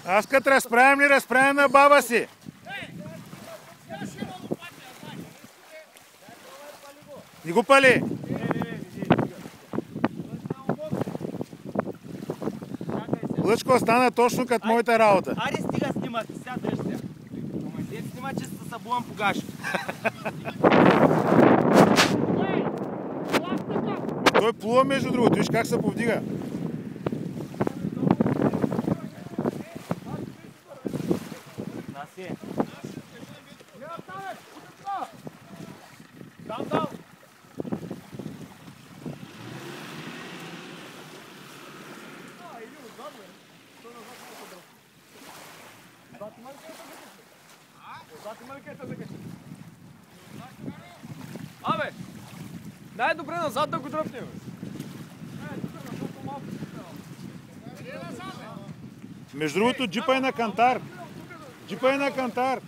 Аз като разправям ли, разправям на баба си. Не го пали. Лъчко стана точно като моята работа. Аре стига снимат, сега дръжте. Ама дет снима, че се събувам по гаш. Той плува между другото, виж как се повдига. Абе, най-добре назад да го дръпнем. Между другото, джипа е на кантар. Джипа е на кантар.